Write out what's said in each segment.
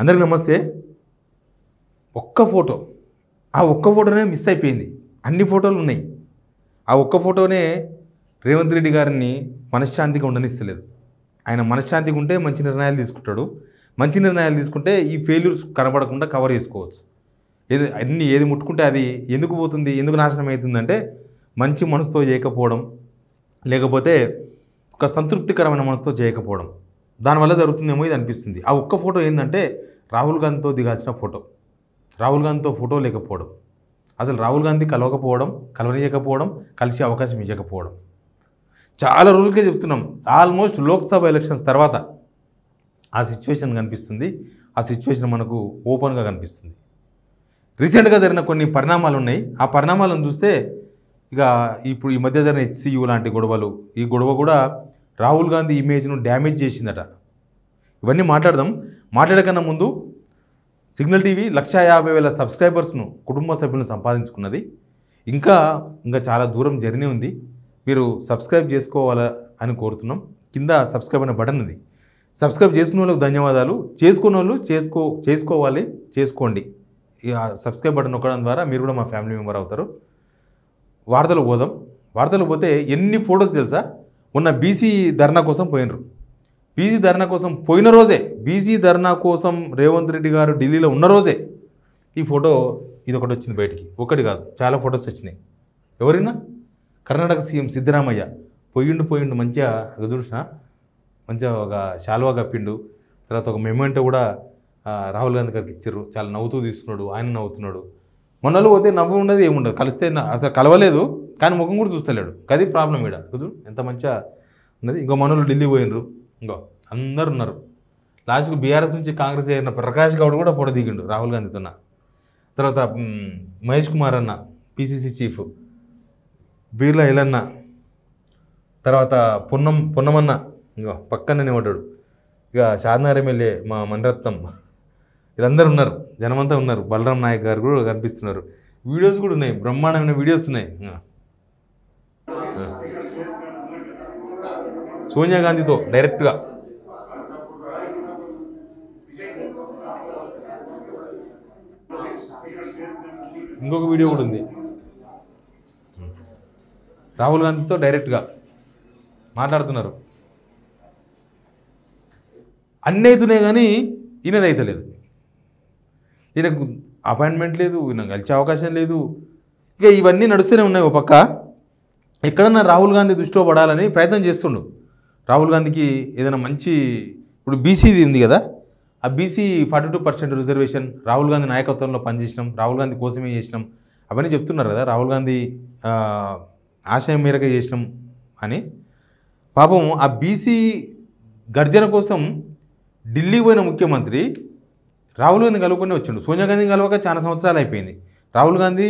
అందరికీ నమస్తే. ఒక్క ఫోటో, ఆ ఒక్క ఫోటోనే మిస్ అయిపోయింది. అన్ని ఫోటోలు ఉన్నాయి. ఆ ఒక్క ఫోటోనే రేవంత్ రెడ్డి గారిని మనశ్శాంతిగా ఉండనిస్తలేదు. ఆయన మనశ్శాంతిగా ఉంటే మంచి నిర్ణయాలు తీసుకుంటాడు. మంచి నిర్ణయాలు తీసుకుంటే ఈ ఫెయిల్యూర్స్ కనబడకుండా కవర్ చేసుకోవచ్చు. ఏది ముట్టుకుంటే అది ఎందుకు పోతుంది, ఎందుకు నాశనం అవుతుందంటే మంచి మనసుతో చేయకపోవడం, లేకపోతే ఒక సంతృప్తికరమైన మనసుతో చేయకపోవడం, దానివల్ల జరుగుతుందేమో ఇది అనిపిస్తుంది. ఆ ఒక్క ఫోటో ఏంటంటే రాహుల్ గాంధీతో దిగాల్సిన ఫోటో. రాహుల్ గాంధీతో ఫోటో లేకపోవడం, అసలు రాహుల్ గాంధీ కలవనీయకపోవడం, కలిసే అవకాశం ఇవ్వకపోవడం. చాలా రోజులకే చెప్తున్నాం. ఆల్మోస్ట్ లోక్సభ ఎలక్షన్స్ తర్వాత ఆ సిచ్యువేషన్ కనిపిస్తుంది. ఆ సిచ్యువేషన్ మనకు ఓపెన్గా కనిపిస్తుంది. రీసెంట్గా జరిగిన కొన్ని పరిణామాలు ఉన్నాయి. ఆ పరిణామాలను చూస్తే ఇక ఇప్పుడు ఈ మధ్య జరిగిన HCU లాంటి గొడవలు, ఈ గొడవ కూడా రాహుల్ గాంధీ ఇమేజ్ను డ్యామేజ్ చేసిందట. ఇవన్నీ మాట్లాడకన్నా ముందు సిగ్నల్ టీవీ 150,000 సబ్స్క్రైబర్స్ను, కుటుంబ సభ్యులను సంపాదించుకున్నది. ఇంకా చాలా దూరం జర్నీ ఉంది. మీరు సబ్స్క్రైబ్ చేసుకోవాలని కోరుతున్నాం. కింద సబ్స్క్రైబ్ అనే బటన్ ఉంది. సబ్స్క్రైబ్ చేసుకున్న వాళ్ళకి ధన్యవాదాలు. చేసుకున్న వాళ్ళు చేసుకోండి. ఇక సబ్స్క్రైబ్ బటన్ నొక్కడం ద్వారా మీరు కూడా మా ఫ్యామిలీ మెంబర్ అవుతారు. వార్తలు పోతే ఎన్ని ఫొటోస్ తెలుసా? మొన్న బీసీ ధర్నా కోసం పోయినరు. బీసీ ధర్నా కోసం పోయిన రోజే, బీసీ ధర్నా కోసం రేవంత్ రెడ్డి గారు ఢిల్లీలో ఉన్న రోజే ఈ ఫోటో ఇది ఒకటి వచ్చింది బయటికి. ఒకటి కాదు, చాలా ఫొటోస్ వచ్చినాయి. ఎవరైనా కర్ణాటక సీఎం సిద్ధరామయ్య పోయిండు మంచిగా చూసిన, మంచిగా ఒక శాల్వా కప్పిండు. తర్వాత ఒక మెమెంటో కూడా రాహుల్ గాంధీ గారికి ఇచ్చారు. చాలా నవ్వుతూ తీసుకున్నాడు, ఆయన నవ్వుతున్నాడు. మొన్నలు పోతే నవ్వు ఉండదు, ఏముండదు. కలిస్తే అసలు కలవలేదు, కానీ ముఖం కూడా చూస్తలేడు. అది ప్రాబ్లం ఇక్కడ. కుదురు ఎంత మంచిగా ఉన్నది. ఇంకో మనోళ్ళు ఢిల్లీ పోయినరు. అందరు ఉన్నారు. లాస్ట్కు బీఆర్ఎస్ నుంచి కాంగ్రెస్ చేరిన ప్రకాష్ గౌడ్ కూడా ఫోటో దిగిండు రాహుల్ గాంధీతో. తర్వాత మహేష్ కుమార్ అన్న, PCC చీఫ్, బీర్లా ఎలన్న, తర్వాత పొన్నమన్న పక్కనే పడ్డాడు. ఇక షాద్నగర్ ఎమ్మెల్యే మా మణిరత్నం, వీళ్ళందరూ ఉన్నారు. జనమంతా ఉన్నారు. బలరాం నాయక్ గారు కూడా కనిపిస్తున్నారు. వీడియోస్ కూడా ఉన్నాయి, బ్రహ్మాండమైన వీడియోస్ ఉన్నాయి. సోనియా గాంధీతో డైరెక్ట్గా ఇంకొక వీడియో కూడా ఉంది. రాహుల్ గాంధీతో డైరెక్ట్గా మాట్లాడుతున్నారు. అన్నీ అవుతున్నాయి కానీ ఈయనది అవుతలేదు. ఈయనకు అపాయింట్మెంట్ లేదు, ఈయన కలిసే అవకాశం లేదు. ఇక ఇవన్నీ నడుస్తూనే ఉన్నాయి. ఒక పక్క ఎక్కడన్నా రాహుల్ గాంధీ దృష్టిలో పడాలని ప్రయత్నం చేస్తుండు. రాహుల్ గాంధీకి ఏదైనా మంచి, ఇప్పుడు బీసీది ఉంది కదా, ఆ బీసీ 42% రిజర్వేషన్ రాహుల్ గాంధీ నాయకత్వంలో పనిచేసినాం, రాహుల్ గాంధీ కోసమే చేసినాం అవన్నీ చెప్తున్నారు కదా. రాహుల్ గాంధీ ఆశయం మేరకే చేసినాం అని. పాపం ఆ బీసీ గర్జన కోసం ఢిల్లీ పోయిన ముఖ్యమంత్రి రాహుల్ గాంధీ కలుపుకొని వచ్చిండు. సోనియా గాంధీ కలవక చాలా సంవత్సరాలు అయిపోయింది. రాహుల్ గాంధీ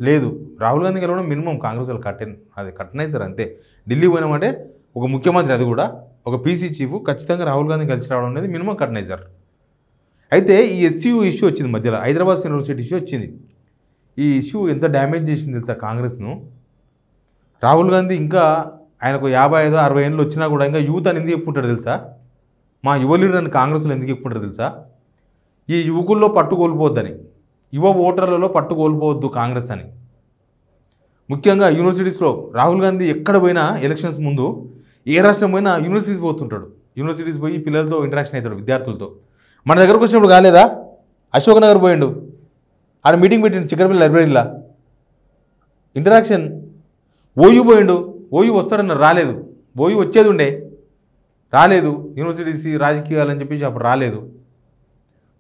లేదు. రాహుల్ గాంధీ కలవడం మినిమం కాంగ్రెస్ వాళ్ళు కట్టనైజర్ అంతే. ఢిల్లీ పోయినామంటే ఒక ముఖ్యమంత్రి, అది కూడా ఒక PCC చీఫ్, ఖచ్చితంగా రాహుల్ గాంధీ కలిసి రావడం అనేది మినిమం కట్టనైజర్. అయితే ఈ SCU ఇష్యూ వచ్చింది మధ్యలో, హైదరాబాద్ యూనివర్సిటీ ఇష్యూ వచ్చింది. ఈ ఇష్యూ ఎంత డ్యామేజ్ చేసింది తెలుసా కాంగ్రెస్ను? రాహుల్ గాంధీ ఇంకా ఆయనకు 55-60 ఏళ్ళు వచ్చినా కూడా ఇంకా యూత్ అని ఎందుకు చెప్పుకుంటాడు తెలుసా? మా యువ లీడర్ అని కాంగ్రెస్లో ఎందుకు చెప్పుకుంటారు తెలుసా? ఈ యువకుల్లో పట్టు కోల్పోవద్దని, యువ ఓటర్లలో పట్టు కోల్పోవద్దు కాంగ్రెస్ అని. ముఖ్యంగా యూనివర్సిటీస్లో రాహుల్ గాంధీ ఎక్కడ పోయినా ఎలక్షన్స్ ముందు ఏ రాష్ట్రం పోయినా యూనివర్సిటీస్ పోతుంటాడు. యూనివర్సిటీస్ పోయి పిల్లలతో ఇంటరాక్షన్ అవుతాడు, విద్యార్థులతో. మన దగ్గరకు వచ్చినప్పుడు కాలేదా? అశోక్ నగర్ పోయిండు, ఆడ మీటింగ్ పెట్టిండు చిక్కడపల్లి లైబ్రరీలో, ఇంటరాక్షన్. ఓయూ పోయిండు, ఓయూ వస్తాడన్నారు, రాలేదు. ఓయూ వచ్చేది ఉండే, రాలేదు. యూనివర్సిటీస్ రాజకీయాలని చెప్పేసి అప్పుడు రాలేదు.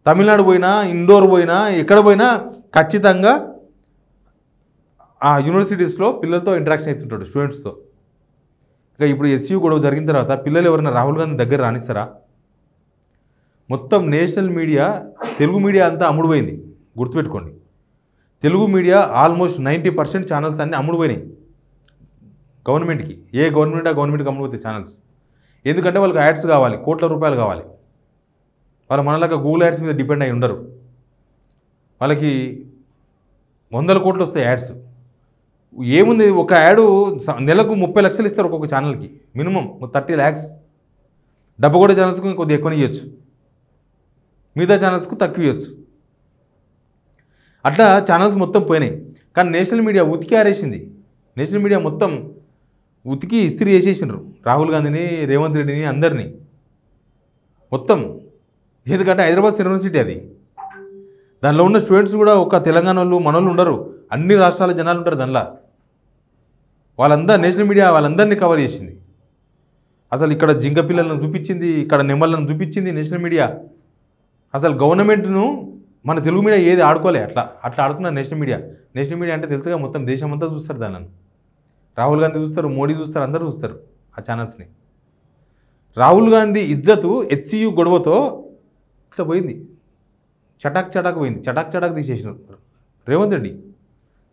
తమిళనాడు పోయినా, ఇండోర్ పోయినా, ఎక్కడ పోయినా ఖచ్చితంగా ఆ యూనివర్సిటీస్లో పిల్లలతో ఇంటరాక్షన్ అవుతుంటాడు, స్టూడెంట్స్తో. ఇక ఇప్పుడు SCU గొడవ జరిగిన తర్వాత పిల్లలు ఎవరైనా రాహుల్ గాంధీ దగ్గర రానిస్తారా? మొత్తం నేషనల్ మీడియా, తెలుగు మీడియా అంతా అమ్ముడుపోయింది. గుర్తుపెట్టుకోండి, తెలుగు మీడియా ఆల్మోస్ట్ 90% ఛానల్స్ అన్నీ అమ్ముడుపోయినాయి గవర్నమెంట్కి. ఏ గవర్నమెంట్కి అమ్ముడుపోతాయి ఛానల్స్. ఎందుకంటే వాళ్ళకి యాడ్స్ కావాలి, కోట్ల రూపాయలు కావాలి. వాళ్ళు మనలాగా గూగుల్ యాడ్స్ మీద డిపెండ్ అయి ఉండరు. వాళ్ళకి 100 కోట్లు వస్తాయి యాడ్స్. ఏముంది, ఒక యాడ్ నెలకు 30 లక్షలు ఇస్తారు ఒక్కొక్క ఛానల్కి, మినిమం 30 lakhs. డబ్బు కూడా ఛానల్స్కి కొద్దిగా ఎక్కువ ఇవ్వచ్చు. మిగతా ఛానల్స్కు తక్కువ ఇవ్వచ్చు. అట్లా ఛానల్స్ మొత్తం పోయినాయి. కానీ నేషనల్ మీడియా ఉతికి ఆరేసింది. నేషనల్ మీడియా మొత్తం ఉతికి ఇస్త్రీ చేసేసినారు రాహుల్ గాంధీని, రేవంత్ రెడ్డిని, అందరినీ మొత్తం. ఎందుకంటే హైదరాబాద్ యూనివర్సిటీ అది. దానిలో ఉన్న స్టూడెంట్స్ కూడా ఒక తెలంగాణ వాళ్ళు మనోళ్ళు ఉండరు, అన్ని రాష్ట్రాల జనాలు ఉంటారు దానిలో. వాళ్ళందరూ నేషనల్ మీడియా వాళ్ళందరినీ కవర్ చేసింది. అసలు ఇక్కడ జింక పిల్లలను చూపించింది, ఇక్కడ నెమ్మలను చూపించింది నేషనల్ మీడియా. అసలు గవర్నమెంట్ను మన తెలుగు మీడియా ఏది ఆడుకోలే, అట్లా ఆడుకున్నారు నేషనల్ మీడియా. నేషనల్ మీడియా అంటే తెలుసుగా, మొత్తం దేశం అంతా చూస్తారు దాన్ని. రాహుల్ గాంధీ చూస్తారు, మోడీ చూస్తారు, అందరూ చూస్తారు ఆ ఛానల్స్ని. రాహుల్ గాంధీ ఇజ్జతు హెచ్సియు గొడవతో ఇట్లా పోయింది, చటాక్ పోయింది. చటాక్ తీసేసినారు రేవంత్ రెడ్డి.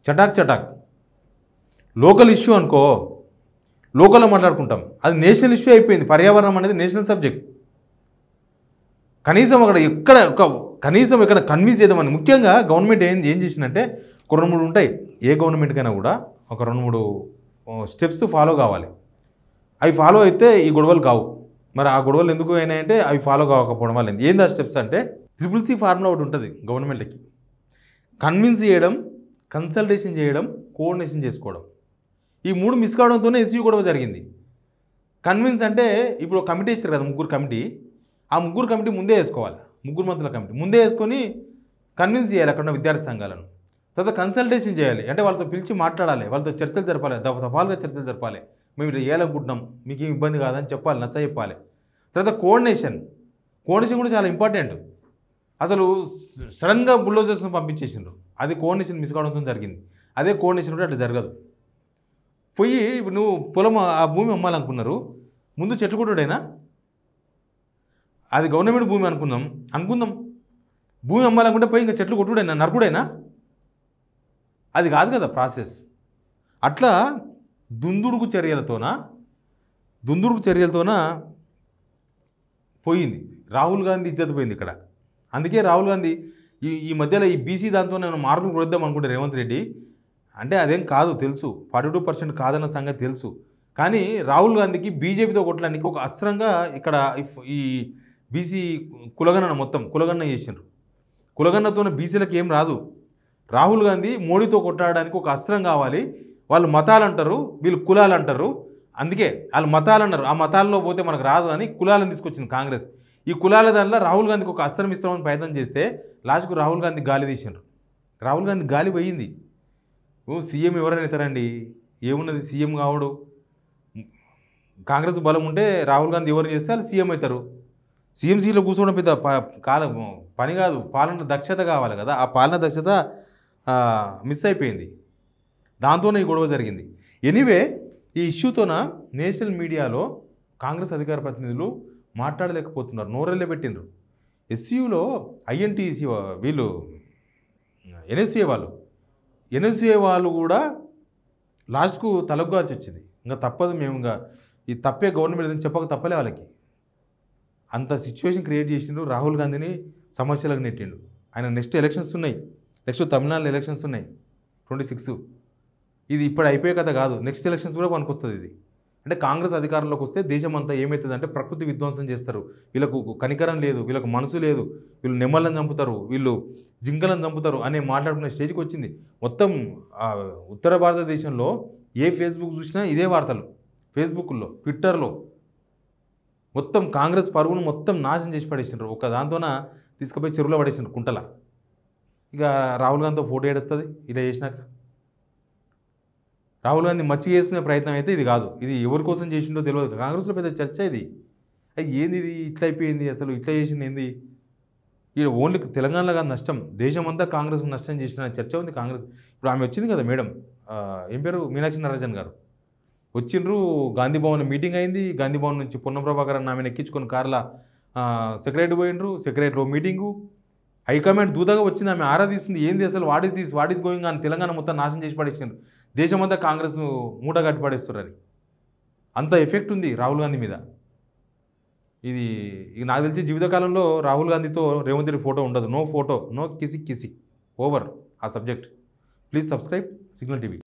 చటాక్ లోకల్ ఇష్యూ అనుకో, లోకల్లో మాట్లాడుకుంటాం, అది నేషనల్ ఇష్యూ అయిపోయింది. పర్యావరణం అనేది నేషనల్ సబ్జెక్ట్. కనీసం ఇక్కడ కన్విన్స్ చేద్దామని ముఖ్యంగా గవర్నమెంట్ ఏం చేసిందంటే, ఒక 2-3 ఉంటాయి. ఏ గవర్నమెంట్కైనా కూడా ఒక 2-3 స్టెప్స్ ఫాలో కావాలి. అవి ఫాలో అయితే ఈ గొడవలు కావు. మరి ఆ గొడవలు ఎందుకు అయినాయంటే అవి ఫాలో కాకపోవడం వల్ల. ఏంది ఆ స్టెప్స్ అంటే, CCC ఫార్ములా ఒకటి ఉంటుంది గవర్నమెంట్కి. కన్విన్స్ చేయడం, కన్సల్టేషన్ చేయడం, కోఆర్డినేషన్ చేసుకోవడం. ఈ 3 మిస్ కావడంతోనే ఎస్యూ గొడవ జరిగింది. కన్విన్స్ అంటే ఇప్పుడు కమిటీ ఇస్తారు కదా, 3 కమిటీ. ఆ 3 కమిటీ ముందే వేసుకోవాలి, 3 మంత్రుల కమిటీ ముందే వేసుకొని కన్విన్స్ చేయాలి అక్కడ ఉన్న విద్యార్థి సంఘాలను. తర్వాత కన్సల్టేషన్ చేయాలి, అంటే వాళ్ళతో పిలిచి మాట్లాడాలి, వాళ్ళతో చర్చలు జరపాలి, దఫాలుగా చర్చలు జరపాలి. మేము ఇట్లా చేయాలనుకుంటున్నాం, మీకు ఏం ఇబ్బంది కాదని చెప్పాలి, నచ్చ చెప్పాలి. తర్వాత కోఆర్డినేషన్ కూడా చాలా ఇంపార్టెంట్. అసలు సడన్గా బుల్డోజర్స్ని పంపించేసిండ్రు, అది కోఆర్డినేషన్ మిస్ కావడంతో జరిగింది. అదే కోఆర్డినేషన్ కూడా అట్లా జరగదు. పోయి ఇప్పుడు నువ్వు పొలం ఆ భూమి అమ్మాలనుకున్నారు, ముందు చెట్లు కొట్టుడైనా, అది గవర్నమెంట్ భూమి అనుకుందాం. భూమి అమ్మాలనుకుంటే పోయి ఇంకా చెట్లు కొట్టుడైనా, నరకుడైనా? అది కాదు కదా ప్రాసెస్. అట్లా దుందుడుకు చర్యలతోన పోయింది రాహుల్ గాంధీ ఇజ్జత్ పోయింది ఇక్కడ. అందుకే రాహుల్ గాంధీ ఈ మధ్యలో ఈ బీసీ దాంతో నేను మార్కులు కొడదాం అనుకుంటే రేవంత్ రెడ్డి అంటే అదేం కాదు తెలుసు, 42% కాదన్న సంగతి తెలుసు. కానీ రాహుల్ గాంధీకి బీజేపీతో కొట్టడానికి ఒక అస్త్రంగా ఇక్కడ ఈ బీసీ కులగణన చేసిండ్రు. కులగణనతోనే బీసీలకు ఏం రాదు. రాహుల్ గాంధీ మోడీతో కొట్టాడడానికి ఒక అస్త్రం కావాలి. వాళ్ళు మతాలు అంటారు, వీళ్ళు కులాలు అంటారు. అందుకే వాళ్ళు మతాలు అన్నారు, ఆ మతాల్లో పోతే మనకు రాదు అని కులాలను తీసుకొచ్చింది కాంగ్రెస్. ఈ కులాల దానిలో రాహుల్ గాంధీకి ఒక అస్త్రం ఇస్తామని ప్రయత్నం చేస్తే లాస్ట్కు రాహుల్ గాంధీ గాలి తీసిండ్రు. రాహుల్ గాంధీ గాలి పోయింది. సీఎం ఎవరైనా అవుతారండి, ఏమున్నది సీఎం కావడు. కాంగ్రెస్ బలం ఉంటే రాహుల్ గాంధీ ఎవరు చేస్తే వాళ్ళు సీఎం అవుతారు. సీఎం సీట్లో కూర్చోవడం పెద్ద పని కాదు, పాలన దక్షత కావాలి కదా. ఆ పాలన దక్షత మిస్ అయిపోయింది, దాంతోనే ఈ గొడవ జరిగింది. ఎనీవే ఈ ఇష్యూతోన నేషనల్ మీడియాలో కాంగ్రెస్ అధికార ప్రతినిధులు మాట్లాడలేకపోతున్నారు, నోరెళ్ళే పెట్టిండ్రు. ఎస్సీయూలో ఐఎన్టీసీ వీళ్ళు ఎన్ఎస్ఏ వాళ్ళు కూడా లాస్ట్కు తలగ్గాల్సి వచ్చింది. ఇంకా తప్పదు, మేము ఇంకా ఈ తప్పే గవర్నమెంట్ అని చెప్పక తప్పలే వాళ్ళకి. అంత సిచ్యువేషన్ క్రియేట్ చేసిండు, రాహుల్ గాంధీని సమస్యలకు నెట్టిండు. ఆయన నెక్స్ట్ ఎలక్షన్స్ ఉన్నాయి, నెక్స్ట్ తమిళనాడులో ఎలక్షన్స్ ఉన్నాయి 26. ఇది ఇప్పుడు అయిపోయే కథ కాదు, నెక్స్ట్ ఎలక్షన్స్ కూడా పనికొస్తుంది ఇది. అంటే కాంగ్రెస్ అధికారంలోకి వస్తే దేశం అంతా ఏమవుతుందంటే ప్రకృతి విధ్వంసం చేస్తారు. వీళ్ళకు కనికరం లేదు, వీళ్ళకు మనసు లేదు, వీళ్ళు నెమ్మలను చంపుతారు, వీళ్ళు జింకలను చంపుతారు అనే మాట్లాడుకునే స్టేజ్కి వచ్చింది. మొత్తం ఉత్తర భారతదేశంలో ఏ ఫేస్బుక్ చూసినా ఇదే వార్తలు, ఫేస్బుక్లో, ట్విట్టర్లో మొత్తం కాంగ్రెస్ పరువును మొత్తం నాశనం చేసి పడేసినారు. ఒక దాంతోన తీసుకుపోయి చెరువులో పడేసినారు కుంటల. ఇక రాహుల్ గాంధీతో ఫోటో ఏడుస్తుంది ఇలా చేసినాక. రాహుల్ గాంధీ మచ్చి చేసుకునే ప్రయత్నం అయితే ఇది కాదు, ఇది ఎవరి కోసం చేసిండో తెలియదు. కాంగ్రెస్లో పెద్ద చర్చ ఇది. ఏంది ఇది ఇట్లా అయిపోయింది, అసలు ఇట్లా చేసింది ఏంది. ఇది ఓన్లీ తెలంగాణలో కాదు నష్టం, దేశమంతా కాంగ్రెస్ నష్టం చేసిన చర్చ ఉంది కాంగ్రెస్. ఇప్పుడు ఆమె వచ్చింది కదా మేడం, ఏం పేరు, మీనాక్షి నటరాజన్ గారు వచ్చిండ్రు. గాంధీ భవన్ మీటింగ్ అయింది. గాంధీ భవన్ నుంచి పొన్నం ప్రభాకర్ అన్న ఆమెను ఎక్కించుకొని కార్ల సెక్రటరీ పోయిండ్రు. సెక్రటరీ మీటింగు, హైకమాండ్ దూతగా వచ్చింది, ఆమె ఆరాధిస్తుంది. ఏంది అసలు what is going on, Telangana మొత్తం నాశనం చేసి పడేసిండ్రు, దేశమంతా కాంగ్రెస్ను మూట కట్టి పడేస్తున్నారు. అంత ఎఫెక్ట్ ఉంది రాహుల్ గాంధీ మీద. ఇది నాకు తెలిసి జీవితకాలంలో రాహుల్ గాంధీతో రేవంత్ రెడ్డి ఫోటో ఉండదు. నో ఫోటో, నో కిసి ఓవర్ ఆ subject. Please subscribe signal TV.